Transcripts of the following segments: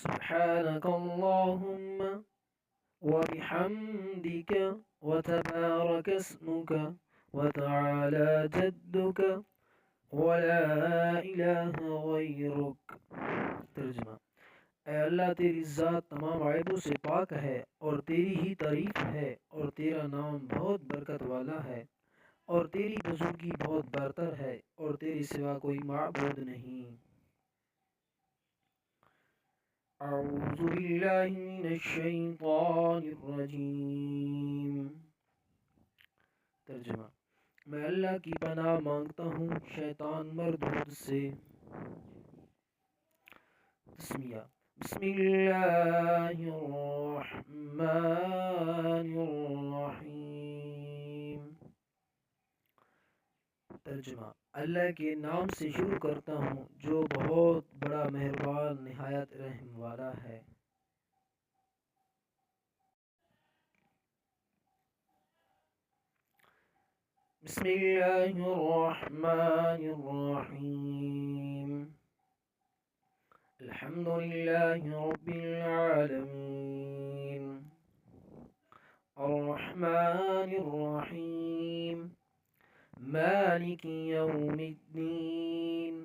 سبحانك اللهم وبحمدك وتبارك اسمك وتعالى جدك ولا الہ غیرک۔ ترجمہ: اے اللہ، تیری ذات تمام عیبوں سے پاک ہے اور تیری ہی تعریف ہے، اور تیرا نام بہت برکت والا ہے، اور تیری بزرگی بہت برتر ہے، اور تیرے سوا کوئی معبود نہیں۔ اعوذ باللہ من الشیطان الرجیم۔ ترجمہ: میں اللہ کی پناہ مانگتا ہوں شیطان مردود سے۔ تسمیہ: بسم اللہ الرحمن الرحیم۔ ترجمہ: اللہ کے نام سے شروع کرتا ہوں جو بہت بڑا مہربان نہایت رحم والا ہے۔ بسم اللہ الرحمن الرحیم۔ الحمد للہ رب العالمین، الرحمن الرحیم، مالک یوم الدین،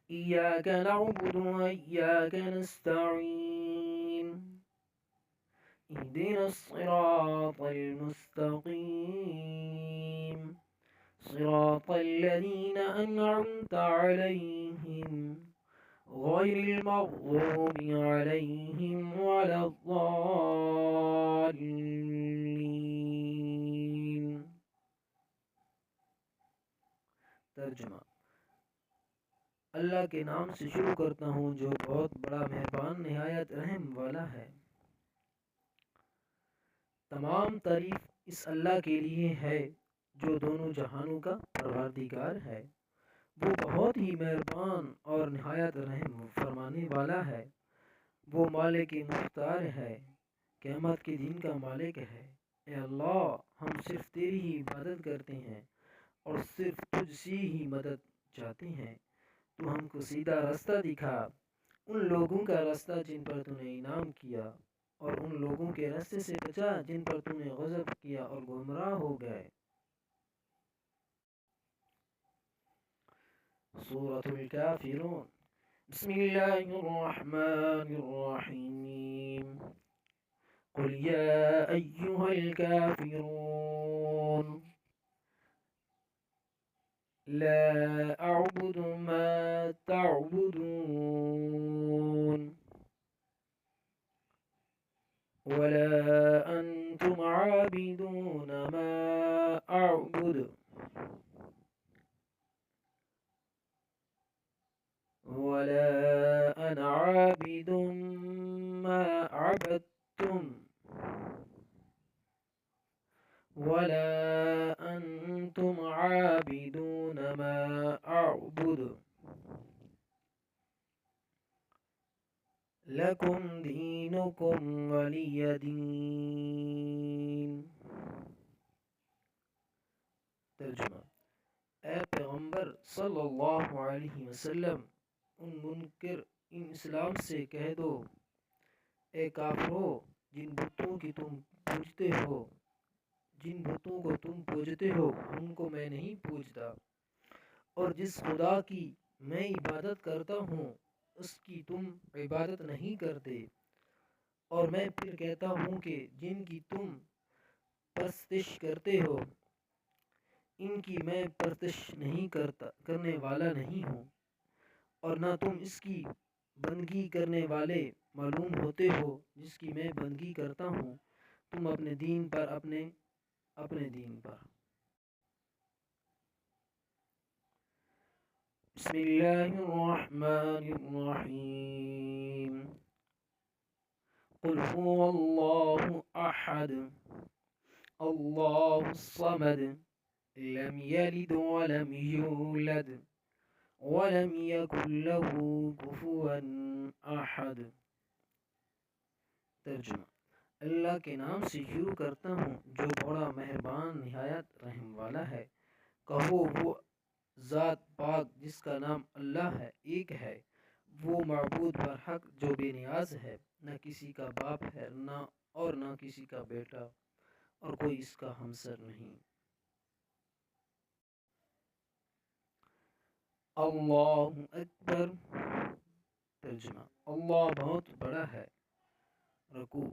ایاک نعبد و ایاک نستعین، اهدنا الصراط المستقیم، صراط الذین انعمت علیہم غیر المغضوب علیہم ولا الضالین۔ ترجمہ: اللہ کے نام سے شروع کرتا ہوں جو بہت بڑا مہربان نہایت رحم والا ہے۔ تمام تعریف اس اللہ کے لیے ہے جو دونوں جہانوں کا پروردگار ہے۔ وہ بہت ہی مہربان اور نہایت رحم فرمانے والا ہے۔ وہ مالک مختار ہے، قیامت کے دن کا مالک ہے۔ اے اللہ، ہم صرف تیری ہی عبادت کرتے ہیں اور صرف تجھ سے ہی مدد چاہتے ہیں۔ تو ہم کو سیدھا راستہ دکھا، ان لوگوں کا راستہ جن پر تو نے انعام کیا، اور ان لوگوں کے راستے سے بچا جن پر تو نے غضب کیا اور گمراہ ہو گئے۔ سورۃ الکافرون۔ بسم اللہ الرحمن الرحیم۔ قل یا ایہا الکافرون لا اعبد ما تعبدون ولا انتم عابدون ما اعبد ولا انا عابد ما عبدتم ولا انتم عابدون ما اعبد لکم دینکم ولی دین۔ ترجمہ: اے پیغمبر صلی اللہ علیہ وسلم، ان منکر ان اسلام سے کہہ دو، اے کافرو، جن بتوں کو تم پوجتے ہو ان کو میں نہیں پوجتا، اور جس خدا کی میں عبادت کرتا ہوں اس کی تم عبادت نہیں کرتے، اور میں پھر کہتا ہوں کہ جن کی تم پرستش کرتے ہو ان کی میں پرستش نہیں کرنے والا نہیں ہوں، اور نہ تم اس کی بندگی کرنے والے معلوم ہوتے ہو جس کی میں بندگی کرتا ہوں۔ تم اپنے دین پر بسم اللہ الرحمن الرحیم۔ قل هو اللہ احد اللہ الصمد لم یلد ولم یولد ولم یکن له کفوا احد۔ ترجمہ: اللہ کے نام سے شروع کرتا ہوں جو بڑا مہربان نہایت رحم والا ہے۔ کہو وہ ذات پاک جس کا نام اللہ ہے ایک ہے، وہ معبود برحق جو بے نیاز ہے، نہ کسی کا باپ ہے نہ کسی کا بیٹا، اور کوئی اس کا ہمسر نہیں۔ اللہ اکبر۔ ترجمہ: اللہ بہت بڑا ہے۔ رکوع: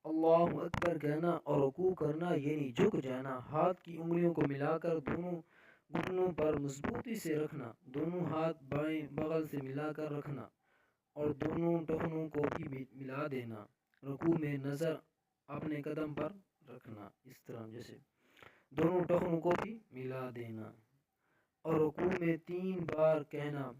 اللہ اکبر کہنا اور رکوع کرنا یعنی جھک جانا، ہاتھ کی انگلیوں کو ملا کر دونوں گھٹنوں پر مضبوطی سے رکھنا، دونوں ہاتھ بائیں بغل سے ملا کر رکھنا اور دونوں ٹخنوں کو بھی ملا دینا۔ رکوع میں نظر اپنے قدم پر رکھنا، اس طرح جیسے دونوں ٹخنوں کو بھی ملا دینا، اور رکوع میں 3 بار کہنا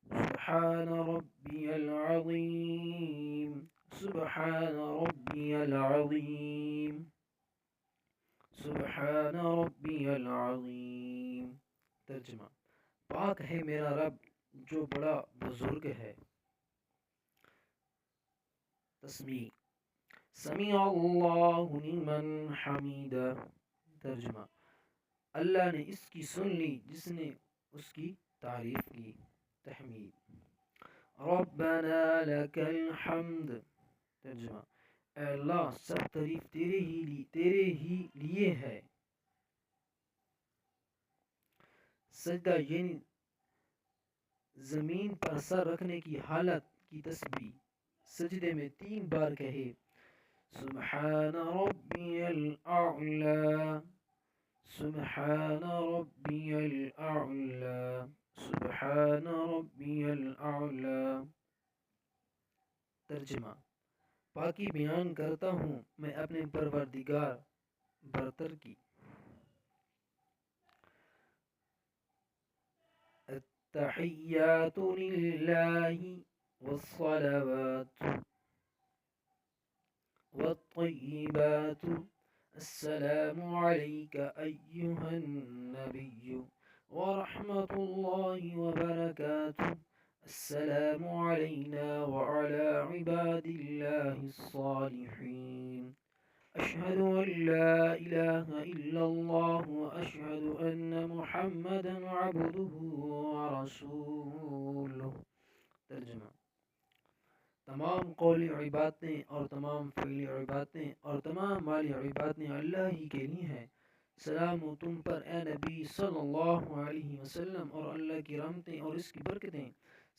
سبحان ربی العظیم، سبحان ربی العظیم، سبحان ربی العظیم۔ ترجمہ: پاک ہے میرا رب جو بڑا بزرگ ہے۔ تسمیع: سمیع اللہ لمن حمیدہ۔ ترجمہ: اللہ نے اس کی سن لی جس نے اس کی تعریف کی، تحمید۔ ربنا لک الحمد۔ ترجمہ: اے اللہ سب تعریف تیرے ہی لیے ہے۔ سجدہ یعنی زمین پر سر رکھنے کی حالت کی تسبیح۔ سجدے میں 3 بار کہے سبحان ربی الاعلی، سبحان ربی الاعلی، سبحان ربی الاعلی۔ ترجمہ: پاکی بیان کرتا ہوں میں اپنے پروردگار برتر کی۔ التحیات للہ والصلوات والطیبات السلام علیک ایہا النبی ورحمۃ اللہ وبرکاتہ، السلام علینا وعلی عباد اللہ الصالحین، اشہد ان لا الہ الا اللہ واشہد ان محمدا عبدہ ورسولہ۔ ترجمہ: تمام قولی عبادتیں اور تمام فعلی عبادتیں اور تمام مالی عبادتیں اللہ ہی کے لیے ہیں۔ سلام ہو تم پر اے نبی صلی اللہ علیہ وسلم، اور اللہ کی رحمتیں اور اس کی برکتیں۔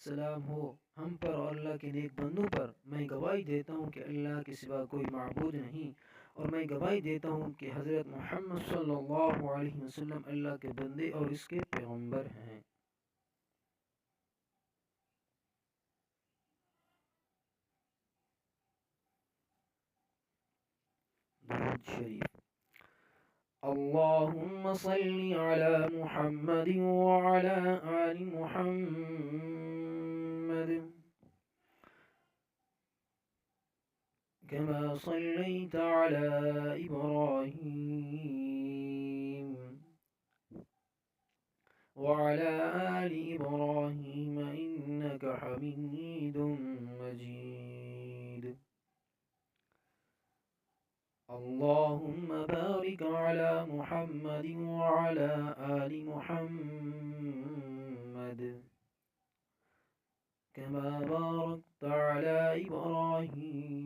سلام ہو ہم پر اور اللہ کے نیک بندوں پر۔ میں گواہی دیتا ہوں کہ اللہ کے سوا کوئی معبود نہیں، اور میں گواہی دیتا ہوں کہ حضرت محمد صلی اللہ علیہ وسلم اللہ کے بندے اور اس کے پیغمبر ہیں۔ درود شریف: اللہم صلی علی محمد وعلی آل محمد كما صليت على إبراهيم وعلى آل إبراهيم إنك حميد مجيد، اللهم بارك على محمد وعلى آل محمد كما باركت على إبراهيم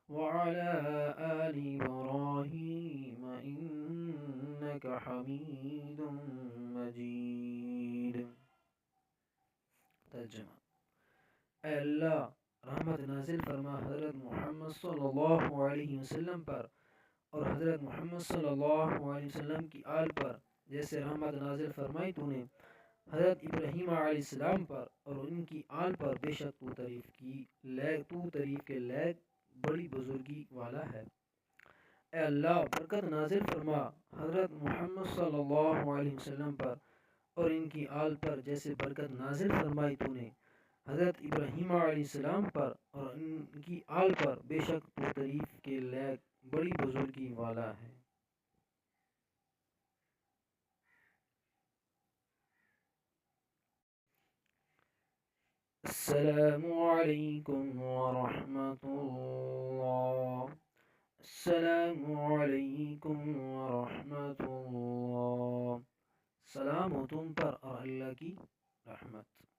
وعلى آل إبراهيم إنك حميد مجيد۔ ترجمہ: اے اللہ رحمت نازل فرما حضرت محمد صلی اللہ علیہ وسلم پر اور حضرت محمد صلی اللہ علیہ وسلم کی آل پر، جیسے رحمت نازل فرمائی تو نے حضرت ابراہیم علیہ السلام پر اور ان کی آل پر، بے شک تو تعریف کے لائق بڑی بزرگی والا ہے۔ اے اللہ برکت نازل فرما حضرت محمد صلی اللہ علیہ وسلم پر اور ان کی آل پر، جیسے برکت نازل فرمائی تو نے حضرت ابراہیم علیہ السلام پر اور ان کی آل پر، بے شک تو تعریف کے لائق بڑی بزرگی والا ہے۔ السلام علیکم ورحمۃ اللہ، السلام علیکم ورحمۃ اللہ۔ سلام ہو تم پر اور اللہ کی رحمت۔